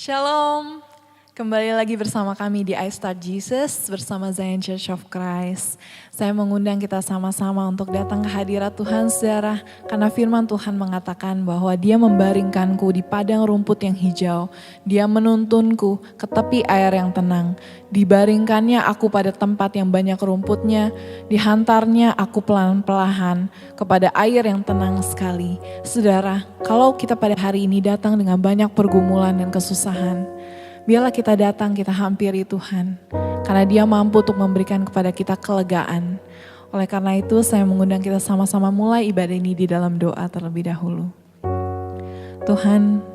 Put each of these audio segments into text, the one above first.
Shalom, kembali lagi bersama kami di I Start Jesus bersama Zion Church of Christ. Saya mengundang kita sama-sama untuk datang ke hadirat Tuhan saudara, karena firman Tuhan mengatakan bahwa Dia membaringkanku di padang rumput yang hijau, Dia menuntunku ke tepi air yang tenang, dibaringkannya aku pada tempat yang banyak rumputnya, dihantarnya aku pelan-pelan kepada air yang tenang sekali. Saudara, kalau kita pada hari ini datang dengan banyak pergumulan dan kesusahan, biarlah kita datang, kita hampiri Tuhan. Karena Dia mampu untuk memberikan kepada kita kelegaan. Oleh karena itu saya mengundang kita sama-sama mulai ibadah ini di dalam doa terlebih dahulu. Tuhan,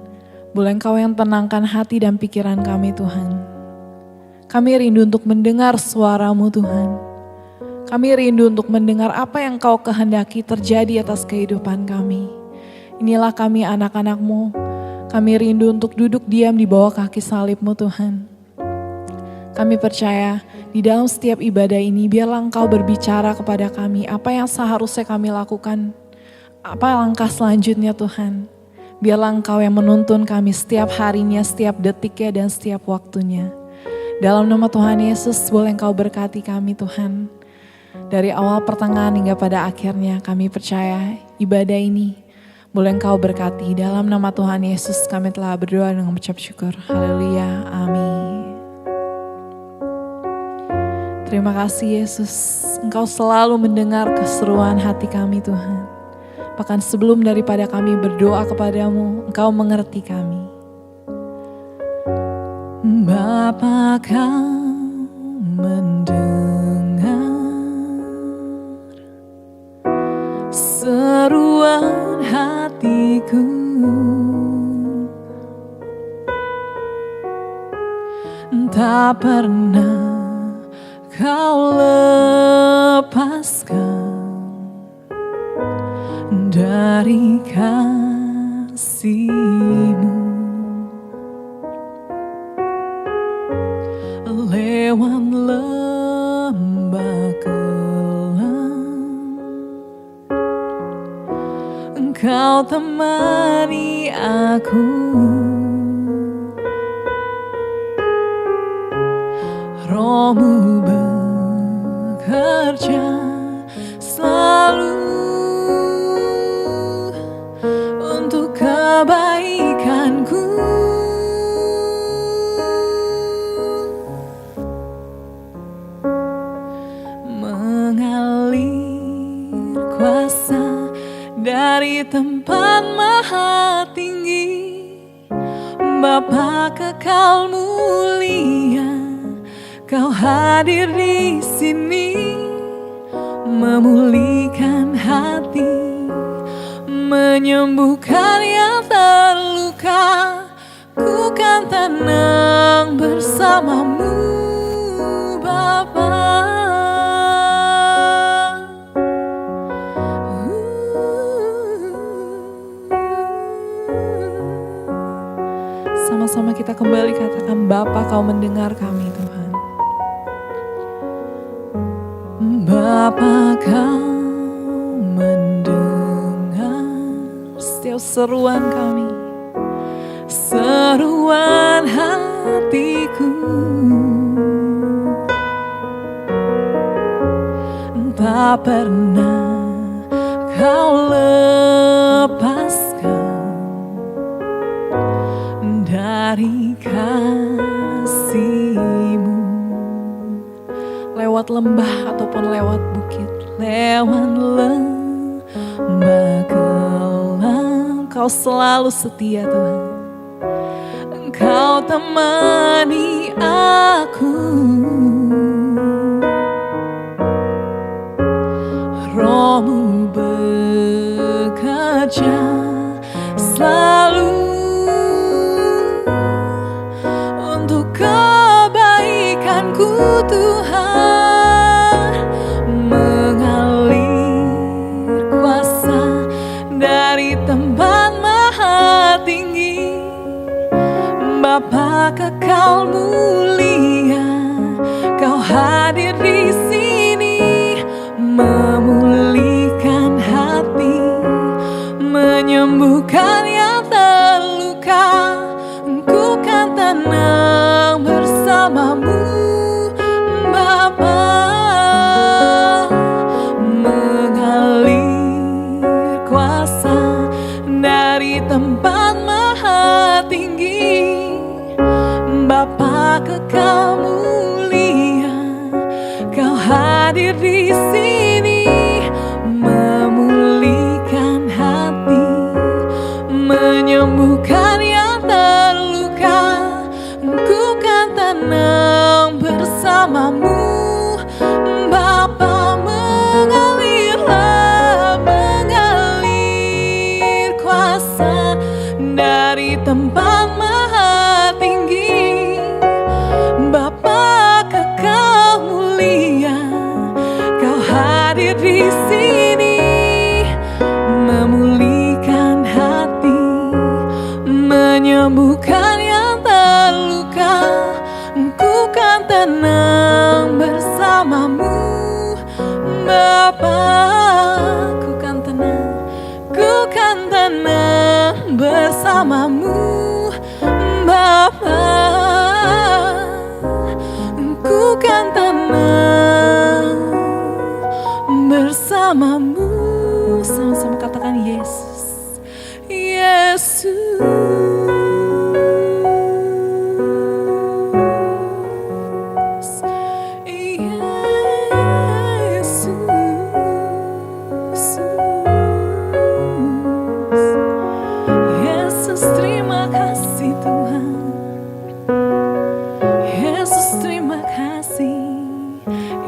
boleh Engkau yang tenangkan hati dan pikiran kami Tuhan. Kami rindu untuk mendengar suara-Mu Tuhan. Kami rindu untuk mendengar apa yang Engkau kehendaki terjadi atas kehidupan kami. Inilah kami anak-anak-Mu. Kami rindu untuk duduk diam di bawah kaki salib-Mu Tuhan. Kami percaya di dalam setiap ibadah ini biarlah Engkau berbicara kepada kami apa yang seharusnya kami lakukan. Apa langkah selanjutnya Tuhan. Biarlah Engkau yang menuntun kami setiap harinya, setiap detiknya dan setiap waktunya. Dalam nama Tuhan Yesus boleh Engkau berkati kami Tuhan. Dari awal pertengahan hingga pada akhirnya kami percaya ibadah ini boleh Engkau berkati. Dalam nama Tuhan Yesus kami telah berdoa dengan mengucap syukur. Haleluya. Amin. Terima kasih Yesus. Engkau selalu mendengar keseruan hati kami Tuhan. Bahkan sebelum daripada kami berdoa kepadamu, Engkau mengerti kami. Bapa, Kau mendengar seruan hatiku, tak pernah Kau lepaskan dari kasih-Mu. Lewat lembah kelam, Engkau temani aku. Roh-Mu bekerja selalu untuk kebaikanku. Mengalir kuasa dari tempat maha tinggi, Bapa kekal mulia, Kau hadir di sini, memulihkan hati, menyembuhkan yang terluka. Ku kan tenang bersama-Mu, Bapa. Sama-sama kita kembali katakan, Bapa, Kau mendengar kami Tuhan. Bapa, Kau mendengar setiap seruan kami, seruan hatiku. Tak pernah Kau lepaskan dari kasih-Mu. Lewat lembah ataupun lewat bukit, lewat lembah kelam, Kau selalu setia Tuhan. Engkau temani aku. Roh-Mu bekerja selalu untuk kebaikanku Tuhan. Mengalir kuasa dari tempat maha tinggi, Bapa kekal mulia, Kau hadir di sini, memulihkan hati, menyembuhkan yang terluka. Ku kan tempat maha tinggi. Bapa kekal mulia, Kau hadir di sini, memulihkan hati, menyembuhkan yang terluka. Ku kan tenang bersamamu, Bapa. Ku kan tenang bersamamu, Bapa. Ku kan tenang bersamamu. Sama-sama katakan Yesus, Yesus. Yesus, terima kasih Tuhan. Yesus, terima kasih.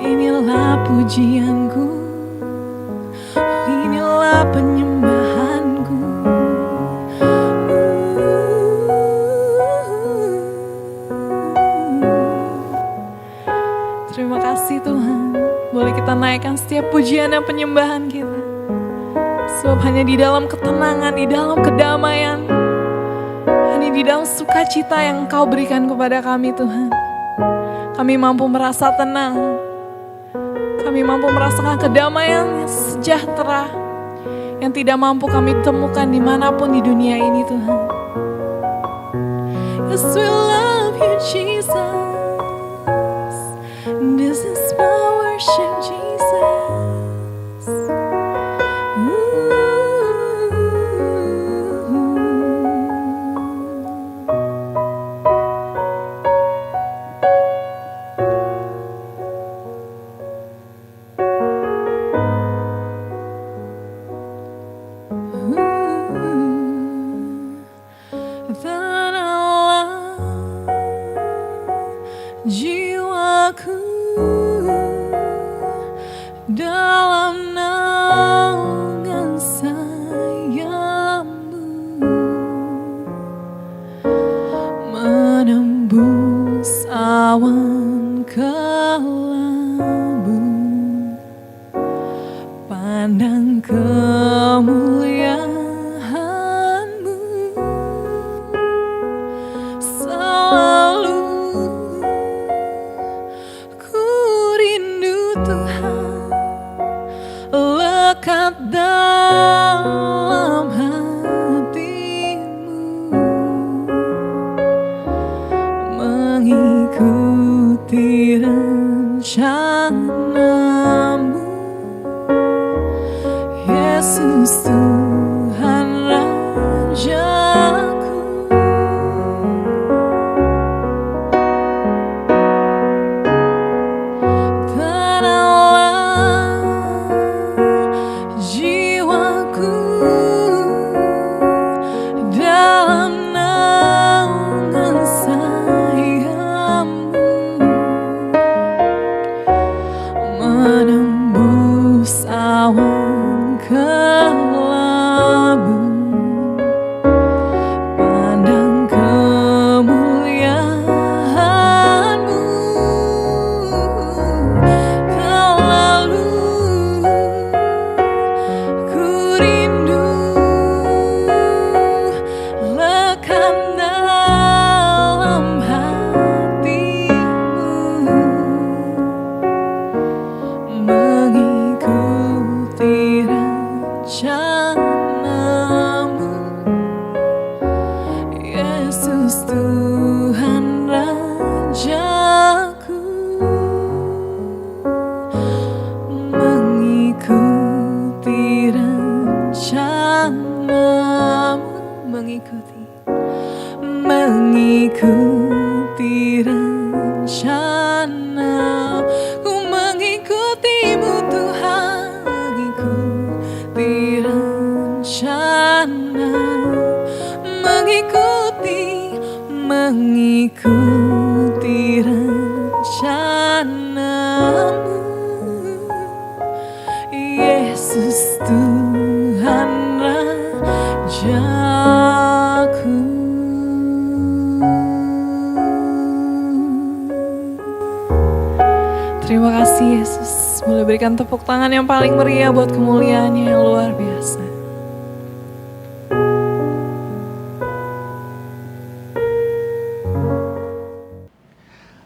Inilah pujianku, inilah penyembahanku. Terima kasih Tuhan. Boleh kita naikkan setiap pujian dan penyembahan kita. Sebab hanya di dalam ketenangan, di dalam kedamaian, hanya di dalam sukacita yang Engkau berikan kepada kami Tuhan, kami mampu merasa tenang. Kami mampu merasakan kedamaian yang sejahtera yang tidak mampu kami temukan dimanapun di dunia ini Tuhan. Yes, we love you Jesus. This is my worship Jesus. Jiwaku dalam naungan sayap-Mu, menembus awan kelabu, pandang kemuliaan-Mu. Selalu lekat dalam hati-Mu, mengikuti rencana-Mu. Yesus Tuhan Rajaku, menembus awan kelabu, pandang kemuliaan-Mu. Terlalu ku rindu lekat dalam hati-Mu, mengikuti rencana-Mu. Yesus Tuhan Rajaku, mengikuti rencana-Mu, mengikuti rencana. Ku mengikuti-Mu Tuhan, mengikuti rencana, mengikuti rencana-Mu. Yesus Tuhan Rajaku. berikan tepuk tangan yang paling meriah buat kemuliaannya yang luar biasa.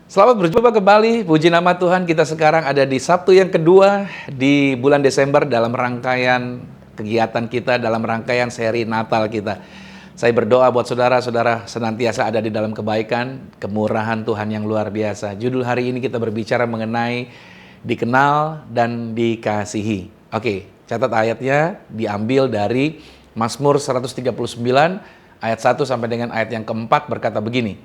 Selamat berjumpa kembali, puji nama Tuhan, kita sekarang ada di Sabtu yang kedua di bulan Desember dalam rangkaian kegiatan kita, dalam rangkaian seri Natal kita. Saya berdoa buat saudara-saudara senantiasa ada di dalam kebaikan, kemurahan Tuhan yang luar biasa. Judul hari ini kita berbicara mengenai dikenal dan dikasihi. Oke, catat ayatnya diambil dari Mazmur 139 ayat 1 sampai dengan ayat yang keempat berkata begini.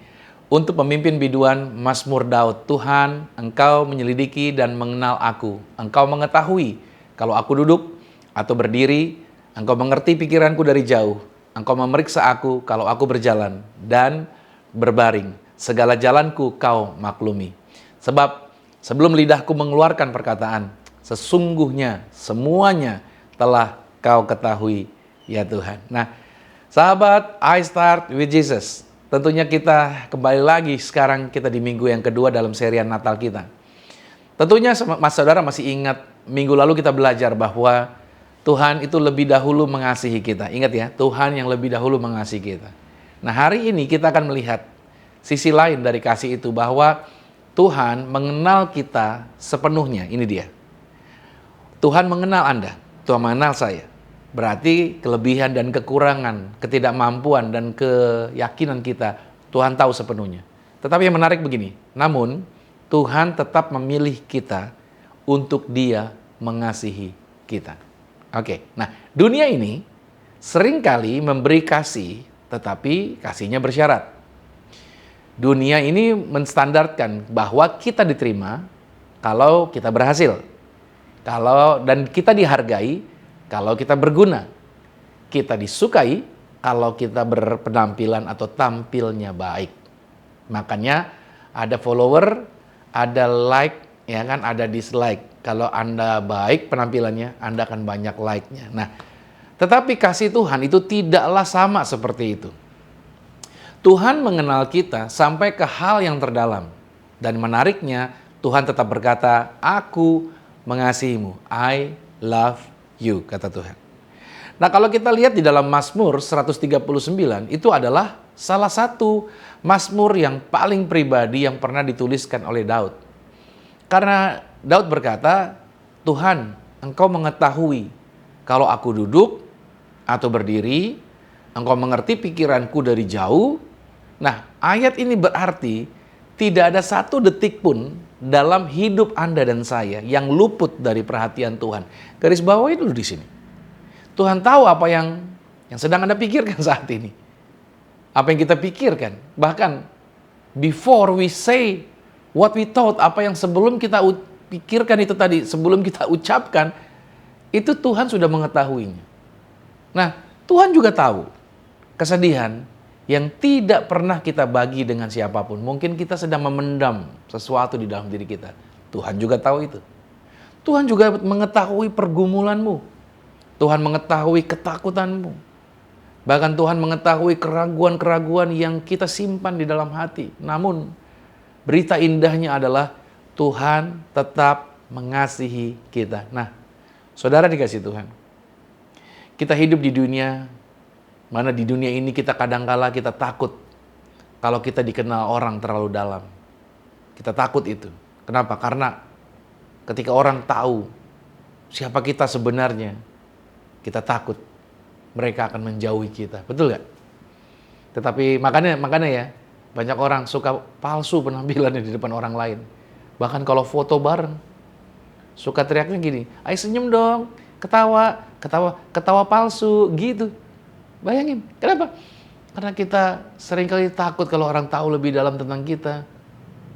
Untuk pemimpin biduan Mazmur Daud, Tuhan, Engkau menyelidiki dan mengenal aku. Engkau mengetahui kalau aku duduk atau berdiri, Engkau mengerti pikiranku dari jauh. Engkau memeriksa aku kalau aku berjalan dan berbaring. Segala jalanku Kau maklumi. Sebab sebelum lidahku mengeluarkan perkataan, sesungguhnya semuanya telah Kau ketahui, ya Tuhan. Nah, sahabat, I Start with Jesus. Tentunya kita kembali lagi sekarang kita di minggu yang kedua dalam serian Natal kita. Tentunya mas saudara masih ingat minggu lalu kita belajar bahwa Tuhan itu lebih dahulu mengasihi kita. Ingat ya, Tuhan yang lebih dahulu mengasihi kita. Nah, hari ini kita akan melihat sisi lain dari kasih itu bahwa Tuhan mengenal kita sepenuhnya. Ini dia. Tuhan mengenal Anda, Tuhan mengenal saya. Berarti kelebihan dan kekurangan, ketidakmampuan dan keyakinan kita, Tuhan tahu sepenuhnya. Tetapi yang menarik begini, namun Tuhan tetap memilih kita untuk Dia mengasihi kita. Oke, nah dunia ini seringkali memberi kasih, tetapi kasihnya bersyarat. Dunia ini menstandarkan bahwa kita diterima kalau kita berhasil, dan kita dihargai kalau kita berguna, kita disukai kalau kita berpenampilan atau tampilnya baik. Makanya ada follower, ada like, ya kan, ada dislike. Kalau Anda baik penampilannya, Anda akan banyak like-nya. Nah, tetapi kasih Tuhan itu tidaklah sama seperti itu. Tuhan mengenal kita sampai ke hal yang terdalam. Dan menariknya, Tuhan tetap berkata, "Aku mengasihimu, I love you," kata Tuhan. Nah, kalau kita lihat di dalam Mazmur 139, itu adalah salah satu Mazmur yang paling pribadi yang pernah dituliskan oleh Daud. Karena Daud berkata, "Tuhan, Engkau mengetahui kalau aku duduk atau berdiri, Engkau mengerti pikiranku dari jauh." Nah, ayat ini berarti tidak ada satu detik pun dalam hidup Anda dan saya yang luput dari perhatian Tuhan. Garis bawahi dulu di sini. Tuhan tahu apa yang sedang Anda pikirkan saat ini. Apa yang kita pikirkan. Bahkan before we say what we thought, apa yang sebelum kita pikirkan itu tadi, sebelum kita ucapkan, itu Tuhan sudah mengetahuinya. Nah, Tuhan juga tahu kesedihan yang tidak pernah kita bagi dengan siapapun. Mungkin kita sedang memendam sesuatu di dalam diri kita. Tuhan juga tahu itu. Tuhan juga mengetahui pergumulanmu. Tuhan mengetahui ketakutanmu. Bahkan Tuhan mengetahui keraguan-keraguan yang kita simpan di dalam hati. Namun, berita indahnya adalah Tuhan tetap mengasihi kita. Nah, saudara dikasih Tuhan. Kita hidup di dunia, mana di dunia ini kita kadangkala kita takut kalau kita dikenal orang terlalu dalam. Kita takut itu. Kenapa? Karena ketika orang tahu siapa kita sebenarnya, kita takut mereka akan menjauhi kita. Betul gak? Tetapi makanya ya, banyak orang suka palsu penampilannya di depan orang lain. Bahkan kalau foto bareng, suka teriaknya gini, "Ayo senyum dong, ketawa palsu," gitu. Bayangin, kenapa? Karena kita seringkali takut kalau orang tahu lebih dalam tentang kita.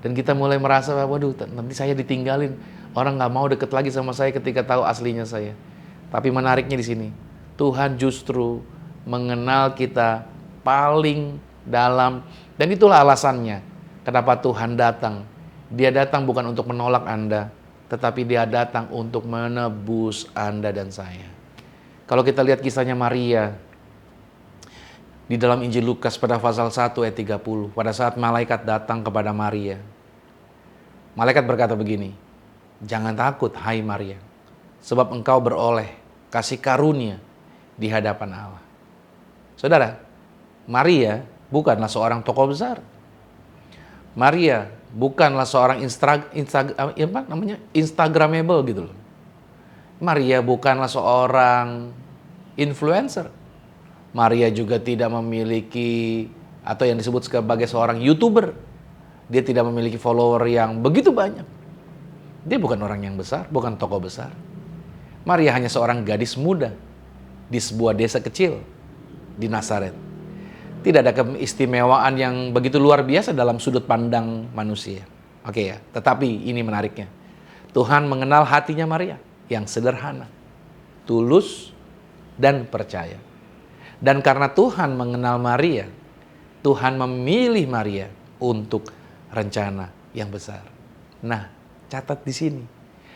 Dan kita mulai merasa, waduh nanti saya ditinggalin. Orang gak mau deket lagi sama saya ketika tahu aslinya saya. Tapi menariknya di sini, Tuhan justru mengenal kita paling dalam. Dan itulah alasannya kenapa Tuhan datang. Dia datang bukan untuk menolak Anda, tetapi Dia datang untuk menebus Anda dan saya. Kalau kita lihat kisahnya Maria, di dalam Injil Lukas pada pasal 1 ayat 30, pada saat malaikat datang kepada Maria. Malaikat berkata begini, Jangan takut, hai Maria, sebab engkau beroleh kasih karunia di hadapan Allah. Saudara, Maria bukanlah seorang tokoh besar. Maria bukanlah seorang Instagramable gitu loh. Maria bukanlah seorang influencer. Maria juga tidak memiliki atau yang disebut sebagai seorang YouTuber. Dia tidak memiliki follower yang begitu banyak. Dia bukan orang yang besar, bukan tokoh besar. Maria hanya seorang gadis muda di sebuah desa kecil di Nazaret. Tidak ada keistimewaan yang begitu luar biasa dalam sudut pandang manusia. Oke ya, tetapi ini menariknya. Tuhan mengenal hatinya Maria yang sederhana, tulus, dan percaya. Dan karena Tuhan mengenal Maria, Tuhan memilih Maria untuk rencana yang besar. Nah, catat di sini.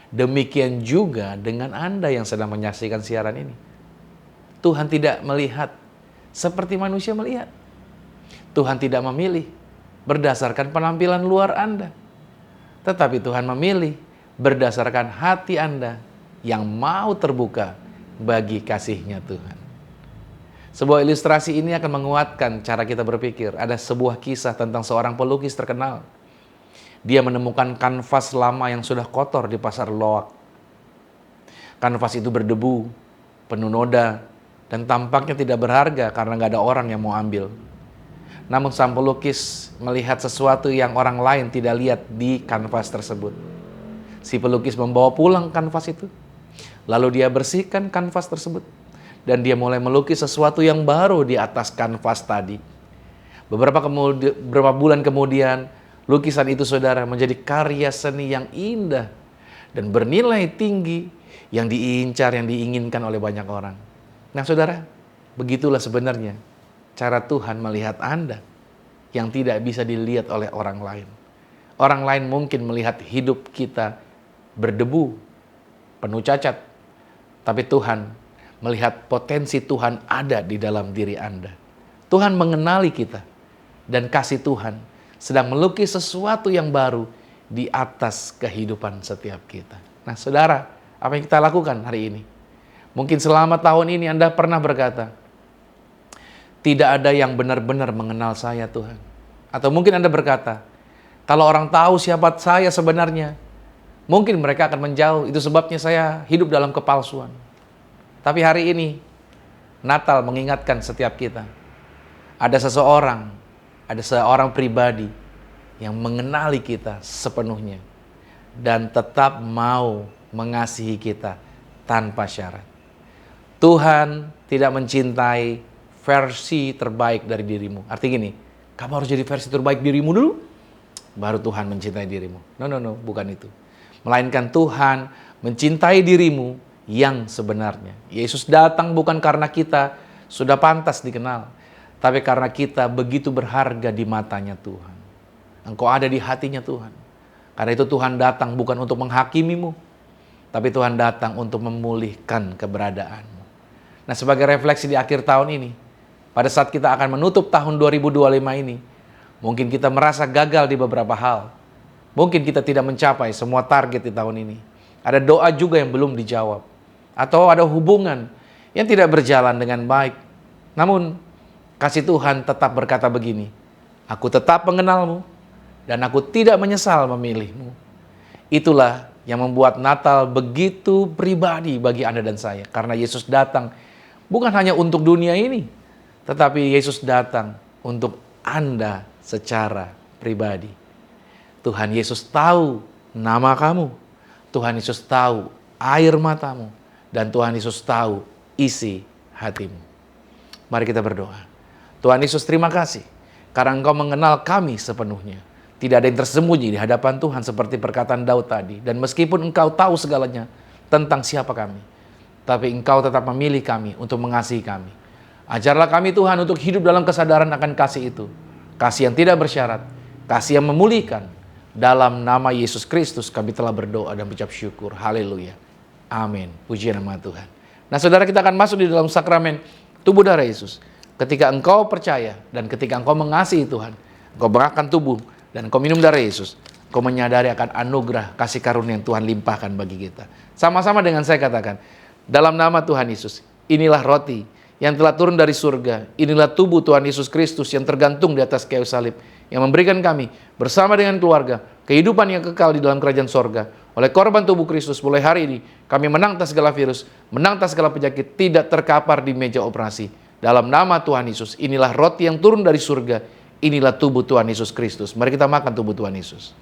Demikian juga dengan Anda yang sedang menyaksikan siaran ini. Tuhan tidak melihat seperti manusia melihat. Tuhan tidak memilih berdasarkan penampilan luar Anda. Tetapi Tuhan memilih berdasarkan hati Anda yang mau terbuka bagi kasih-Nya Tuhan. Sebuah ilustrasi ini akan menguatkan cara kita berpikir. Ada sebuah kisah tentang seorang pelukis terkenal. Dia menemukan kanvas lama yang sudah kotor di pasar loak. Kanvas itu berdebu, penuh noda, dan tampaknya tidak berharga karena nggak ada orang yang mau ambil. Namun sang pelukis melihat sesuatu yang orang lain tidak lihat di kanvas tersebut. Si pelukis membawa pulang kanvas itu. Lalu dia bersihkan kanvas tersebut. Dan dia mulai melukis sesuatu yang baru di atas kanvas tadi. Beberapa bulan kemudian, lukisan itu saudara menjadi karya seni yang indah dan bernilai tinggi yang diincar, yang diinginkan oleh banyak orang. Nah saudara, begitulah sebenarnya cara Tuhan melihat Anda yang tidak bisa dilihat oleh orang lain. Orang lain mungkin melihat hidup kita berdebu, penuh cacat. Tapi Tuhan melihat potensi Tuhan ada di dalam diri Anda. Tuhan mengenali kita dan kasih Tuhan sedang melukis sesuatu yang baru di atas kehidupan setiap kita. Nah saudara, apa yang kita lakukan hari ini? Mungkin selama tahun ini Anda pernah berkata, tidak ada yang benar-benar mengenal saya Tuhan. Atau mungkin Anda berkata, kalau orang tahu siapa saya sebenarnya, mungkin mereka akan menjauh. Itu sebabnya saya hidup dalam kepalsuan. Tapi hari ini, Natal mengingatkan setiap kita. Ada seorang pribadi yang mengenali kita sepenuhnya. Dan tetap mau mengasihi kita tanpa syarat. Tuhan tidak mencintai versi terbaik dari dirimu. Artinya gini, kamu harus jadi versi terbaik dirimu dulu, baru Tuhan mencintai dirimu. No, bukan itu. Melainkan Tuhan mencintai dirimu yang sebenarnya. Yesus datang bukan karena kita sudah pantas dikenal, tapi karena kita begitu berharga di matanya Tuhan. Engkau ada di hatinya Tuhan. Karena itu Tuhan datang bukan untuk menghakimimu, tapi Tuhan datang untuk memulihkan keberadaanmu. Nah, sebagai refleksi di akhir tahun ini, pada saat kita akan menutup tahun 2025 ini, mungkin kita merasa gagal di beberapa hal. Mungkin kita tidak mencapai semua target di tahun ini. Ada doa juga yang belum dijawab. Atau ada hubungan yang tidak berjalan dengan baik. Namun, kasih Tuhan tetap berkata begini, aku tetap mengenalmu dan aku tidak menyesal memilihmu. Itulah yang membuat Natal begitu pribadi bagi Anda dan saya. Karena Yesus datang bukan hanya untuk dunia ini, tetapi Yesus datang untuk Anda secara pribadi. Tuhan Yesus tahu nama kamu. Tuhan Yesus tahu air matamu. Dan Tuhan Yesus tahu isi hatimu. Mari kita berdoa. Tuhan Yesus, terima kasih karena Engkau mengenal kami sepenuhnya. Tidak ada yang tersembunyi di hadapan Tuhan seperti perkataan Daud tadi. Dan meskipun Engkau tahu segalanya tentang siapa kami, tapi Engkau tetap memilih kami untuk mengasihi kami. Ajarlah kami Tuhan untuk hidup dalam kesadaran akan kasih itu. Kasih yang tidak bersyarat, kasih yang memulihkan. Dalam nama Yesus Kristus kami telah berdoa dan mengucap syukur. Haleluya. Amin. Puji nama Tuhan. Nah saudara, kita akan masuk di dalam sakramen tubuh darah Yesus. Ketika engkau percaya dan ketika engkau mengasihi Tuhan, engkau berikan tubuh dan engkau minum darah Yesus, Kau menyadari akan anugerah kasih karunia yang Tuhan limpahkan bagi kita. Sama-sama dengan saya katakan, dalam nama Tuhan Yesus, inilah roti yang telah turun dari surga. Inilah tubuh Tuhan Yesus Kristus yang tergantung di atas kayu salib, yang memberikan kami bersama dengan keluarga kehidupan yang kekal di dalam kerajaan sorga. Oleh korban tubuh Kristus, mulai hari ini kami menang atas segala virus, menang atas segala penyakit, tidak terkapar di meja operasi. Dalam nama Tuhan Yesus, inilah roti yang turun dari surga. Inilah tubuh Tuhan Yesus Kristus. Mari kita makan tubuh Tuhan Yesus.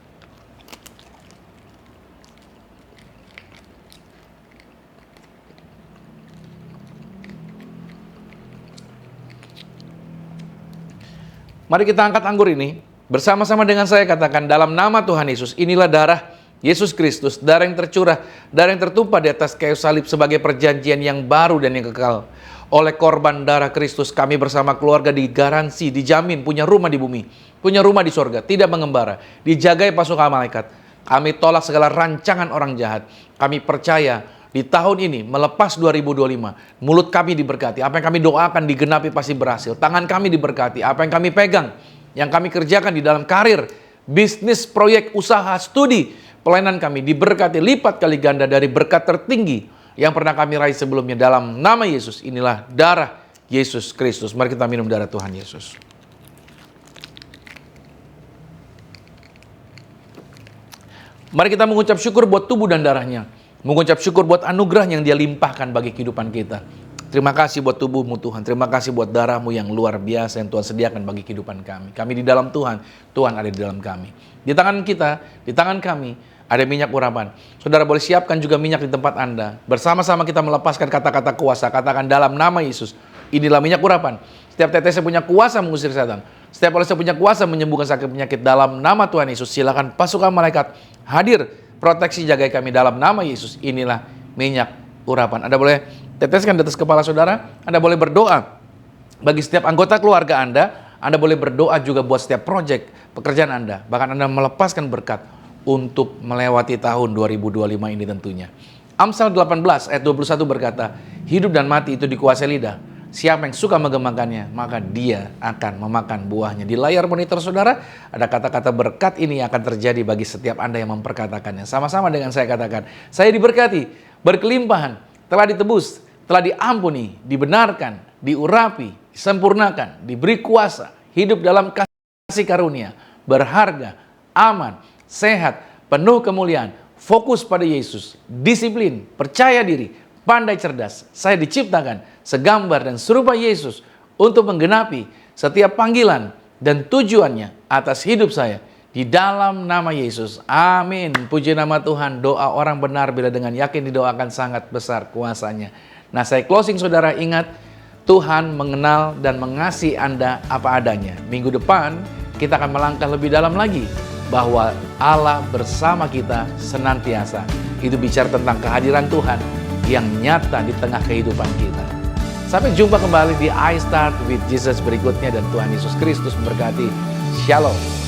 Mari kita angkat anggur ini, bersama-sama dengan saya katakan, dalam nama Tuhan Yesus, inilah darah Yesus Kristus, darah yang tercurah, darah yang tertumpah di atas kayu salib sebagai perjanjian yang baru dan yang kekal. Oleh korban darah Kristus, kami bersama keluarga digaransi, dijamin punya rumah di bumi, punya rumah di sorga, tidak mengembara, dijagai pasukan malaikat. Kami tolak segala rancangan orang jahat. Kami percaya di tahun ini melepas 2025, mulut kami diberkati, apa yang kami doakan digenapi pasti berhasil. Tangan kami diberkati, apa yang kami pegang, yang kami kerjakan di dalam karir, bisnis, proyek, usaha, studi, pelayanan kami diberkati lipat kali ganda dari berkat tertinggi yang pernah kami raih sebelumnya. Dalam nama Yesus, inilah darah Yesus Kristus. Mari kita minum darah Tuhan Yesus. Mari kita mengucap syukur buat tubuh dan darahnya. Mengucap syukur buat anugerah yang dia limpahkan bagi kehidupan kita. Terima kasih buat tubuhmu Tuhan. Terima kasih buat darahmu yang luar biasa yang Tuhan sediakan bagi kehidupan kami. Kami di dalam Tuhan, Tuhan ada di dalam kami. Di tangan kita, di tangan kami, ada minyak urapan. Saudara boleh siapkan juga minyak di tempat Anda. Bersama-sama kita melepaskan kata-kata kuasa. Katakan dalam nama Yesus, inilah minyak urapan. Setiap tetesnya punya kuasa mengusir setan. Setiap olesnya punya kuasa menyembuhkan sakit penyakit. Dalam nama Tuhan Yesus, silakan pasukan malaikat hadir. Proteksi jagai kami dalam nama Yesus. Inilah minyak urapan. Anda boleh teteskan di atas kepala saudara. Anda boleh berdoa bagi setiap anggota keluarga Anda. Anda boleh berdoa juga buat setiap proyek pekerjaan Anda. Bahkan Anda melepaskan berkat untuk melewati tahun 2025 ini tentunya. Amsal 18 ayat 21 berkata, hidup dan mati itu dikuasai lidah. Siapa yang suka mengemakannya, maka dia akan memakan buahnya. Di layar monitor saudara, ada kata-kata berkat ini akan terjadi bagi setiap Anda yang memperkatakannya. Sama-sama dengan saya katakan, saya diberkati, berkelimpahan, telah ditebus, telah diampuni, dibenarkan, diurapi, disempurnakan, diberi kuasa, hidup dalam kasih karunia, berharga, aman, sehat, penuh kemuliaan, fokus pada Yesus, disiplin, percaya diri, pandai cerdas. Saya diciptakan segambar dan serupa Yesus untuk menggenapi setiap panggilan dan tujuannya atas hidup saya di dalam nama Yesus. Amin. Puji nama Tuhan. Doa orang benar bila dengan yakin didoakan sangat besar kuasanya. Nah, saya closing saudara, ingat Tuhan mengenal dan mengasihi Anda apa adanya. Minggu depan kita akan melangkah lebih dalam lagi bahwa Allah bersama kita senantiasa. Itu bicara tentang kehadiran Tuhan yang nyata di tengah kehidupan kita. Sampai jumpa kembali di I Start with Jesus berikutnya, dan Tuhan Yesus Kristus memberkati. Shalom.